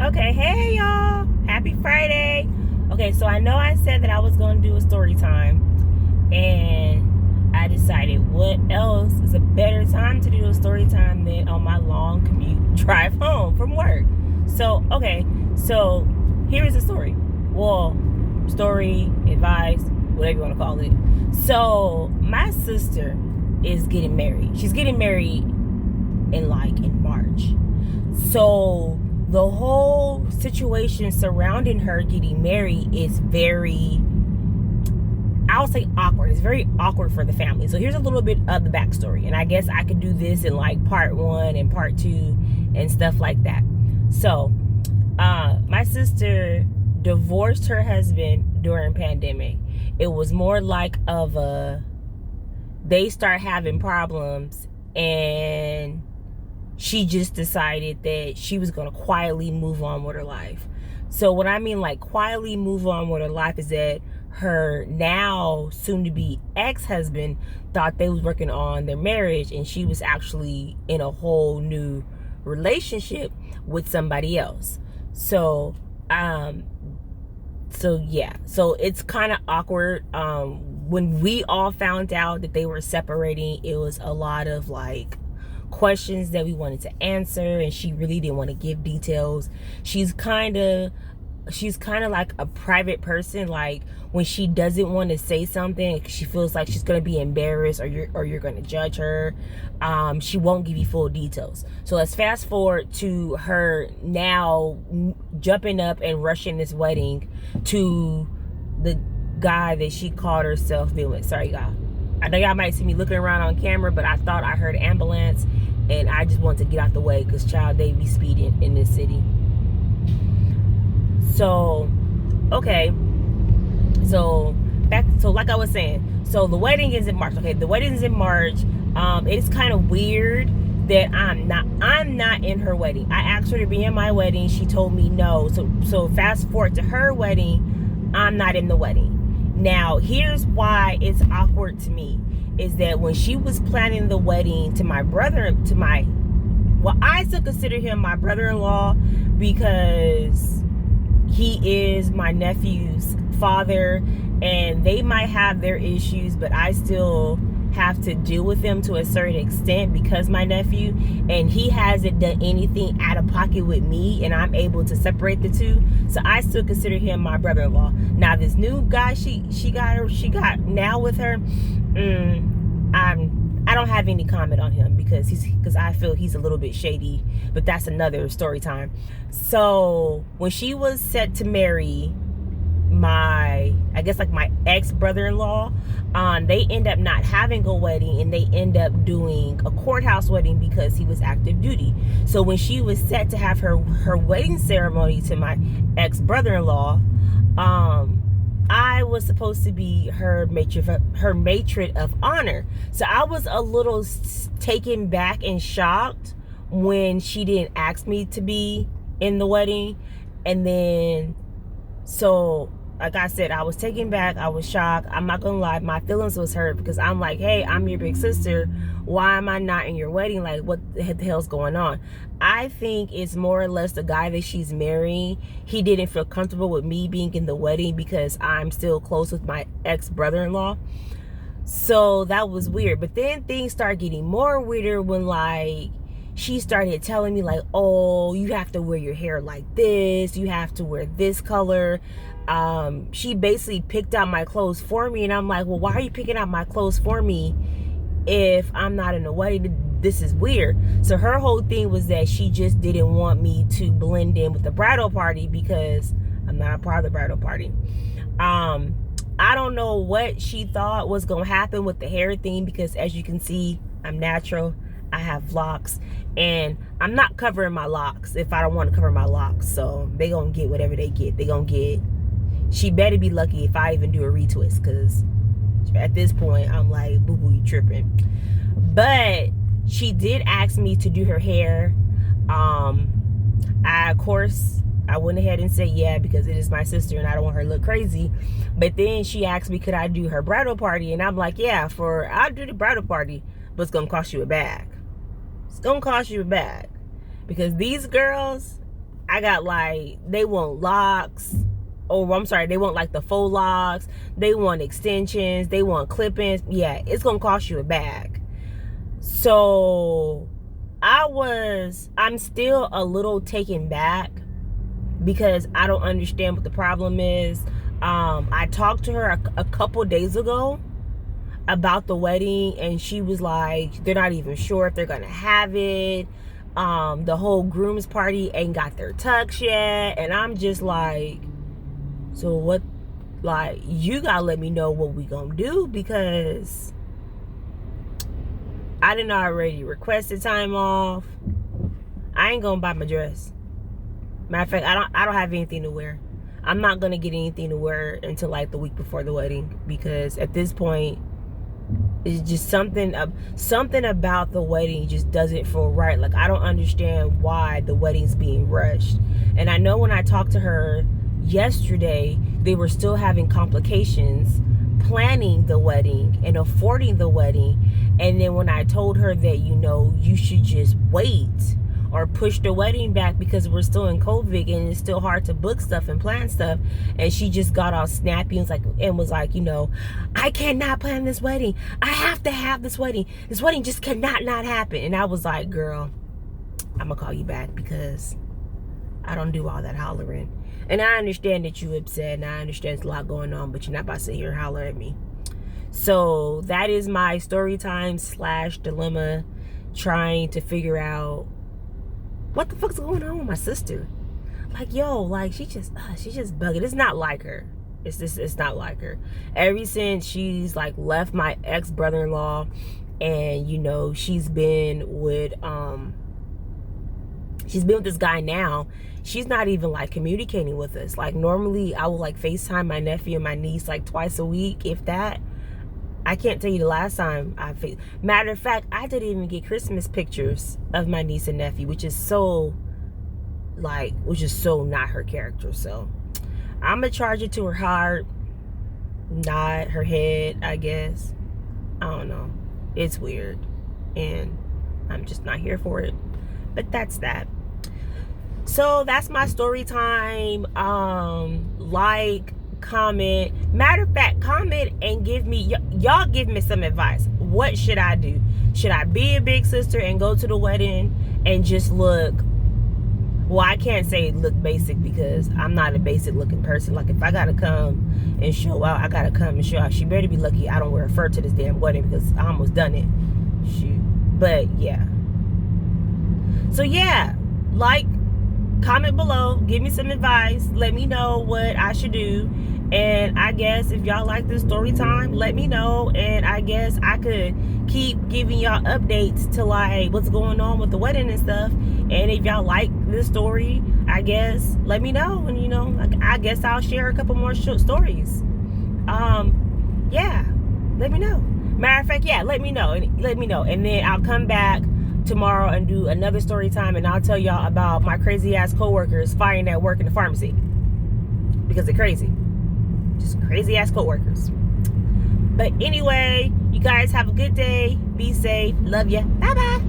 Okay, hey y'all. Happy Friday. Okay, so I know I said that I was going to do a story time, and I decided what else is a better time to do a story time than on my long commute drive home from work. So here's the story. Well, story, advice, whatever you want to call it. So, my sister is getting married. She's getting married in March. So, the whole situation surrounding her getting married is very, I'll say awkward. It's very awkward for the family. So here's a little bit of the backstory. And I guess I could do this in part 1 and part 2 and stuff like that. So, my sister divorced her husband during pandemic. It was more like they start having problems, and she just decided that she was going to quietly move on with her life. So what I mean quietly move on with her life is that her now soon-to-be ex-husband thought they was working on their marriage, and she was actually in a whole new relationship with somebody else. So it's kind of awkward. When we all found out that they were separating, it was a lot of questions that we wanted to answer, and she really didn't want to give details. She's kind of like a private person. When she doesn't want to say something, she feels like she's going to be embarrassed or you're going to judge her, she won't give you full details. So let's fast forward to her now jumping up and rushing this wedding to the guy that she called herself being with. Sorry, y'all. I know y'all might see me looking around on camera, but I thought I heard ambulance, and I just wanted to get out the way because they be speeding in this city. So, okay. So like I was saying, so the wedding is in March. Okay, the wedding is in March. It's kind of weird that I'm not in her wedding. I asked her to be in my wedding. She told me no. So fast forward to her wedding, I'm not in the wedding. Now, here's why it's awkward to me, is that when she was planning the wedding to my brother, I still consider him my brother-in-law because he is my nephew's father, and they might have their issues, but I still have to deal with them to a certain extent because my nephew, and he hasn't done anything out of pocket with me, and I'm able to separate the two. So I still consider him my brother-in-law. Now this new guy she got now with her, I don't have any comment on him because I feel he's a little bit shady, but that's another story time. So when she was set to marry my ex brother-in-law, they end up not having a wedding, and they end up doing a courthouse wedding because he was active duty. So when she was set to have her wedding ceremony to my ex brother-in-law, I was supposed to be her matron of honor. So I was a little taken back and shocked when she didn't ask me to be in the wedding. And then, so like I said, I was taken back. I was shocked. I'm not gonna lie, my feelings was hurt because I'm like, hey, I'm your big sister. Why am I not in your wedding? What the hell's going on? I think it's more or less the guy that she's marrying. He didn't feel comfortable with me being in the wedding because I'm still close with my ex-brother-in-law. So that was weird. But then things started getting more weirder when she started telling me oh, you have to wear your hair like this. You have to wear this color. She basically picked out my clothes for me, and I'm like, well, why are you picking out my clothes for me if I'm not in a wedding? This is weird. So her whole thing was that she just didn't want me to blend in with the bridal party because I'm not a part of the bridal party. I don't know what she thought was gonna happen with the hair thing, because as you can see, I'm natural. I have locks, and I'm not covering my locks if I don't want to cover my locks. So they gonna get whatever they get. She better be lucky if I even do a retwist, because at this point I'm like, boo boo, you tripping. But she did ask me to do her hair. Of course I went ahead and said yeah, because it is my sister and I don't want her to look crazy. But then she asked me could I do her bridal party, and I'm like, yeah, I'll do the bridal party, but it's gonna cost you a bag. It's gonna cost you a bag, because these girls, I got like, they want locks. Or I'm sorry, they want like the faux locks. They want extensions. They want clip-ins. Yeah, it's gonna cost you a bag. So I'm still a little taken back because I don't understand what the problem is. I talked to her a couple days ago about the wedding, and she was like, they're not even sure if they're gonna have it. The whole groom's party ain't got their tux yet, and I'm just like, so what? Like, you gotta let me know what we gonna do, because I didn't already requested time off. I ain't gonna buy my dress. Matter of fact, I don't have anything to wear. I'm not gonna get anything to wear until like the week before the wedding, because at this point, it's just something about the wedding just doesn't feel right. Like, I don't understand why the wedding's being rushed. And I know when I talked to her yesterday, they were still having complications planning the wedding and affording the wedding. And then when I told her that, you know, you should just wait or push the wedding back because we're still in COVID and it's still hard to book stuff and plan stuff, and she just got all snappy and was like, you know, I cannot plan this wedding. I have to have this wedding. This wedding just cannot not happen. And I was like, girl, I'm gonna call you back, because I don't do all that hollering. And I understand that you upset, and I understand there's a lot going on, but you're not about to sit here and holler at me. So that is my story time / dilemma, trying to figure out what the fuck's going on with my sister. Like, yo, like, she's just bugging. It's not like her. It's not like her. Ever since she's like left my ex brother-in-law, and you know, she's been with this guy now, she's not even like communicating with us. Like, normally I will like FaceTime my nephew and my niece like twice a week, if that. I can't tell you the last time matter of fact, I didn't even get Christmas pictures of my niece and nephew, which is so not her character. So I'm gonna charge it to her heart, not her head, I guess. I don't know. It's weird, and I'm just not here for it. But that's that. So that's my story time. Like, comment, matter of fact, comment and give me, y'all give me some advice. What should I do? Should I be a big sister and go to the wedding and just look, well, I can't say look basic, because I'm not a basic looking person. Like, if I gotta come and show out, I gotta come and show out. She better be lucky I don't wear a fur to this damn wedding, because I almost done it. Shoot. But yeah, so yeah, like, comment below, give me some advice, let me know what I should do. And I guess if y'all like this story time, let me know, and I guess I could keep giving y'all updates to like what's going on with the wedding and stuff. And if y'all like this story, I guess let me know, and you know, I guess I'll share a couple more short stories. Yeah, let me know. Matter of fact, yeah, let me know, and then I'll come back tomorrow and do another story time, and I'll tell y'all about my crazy ass coworkers firing at work in the pharmacy, because they're crazy. Just crazy ass coworkers. But anyway, you guys have a good day. Be safe. Love ya. Bye bye.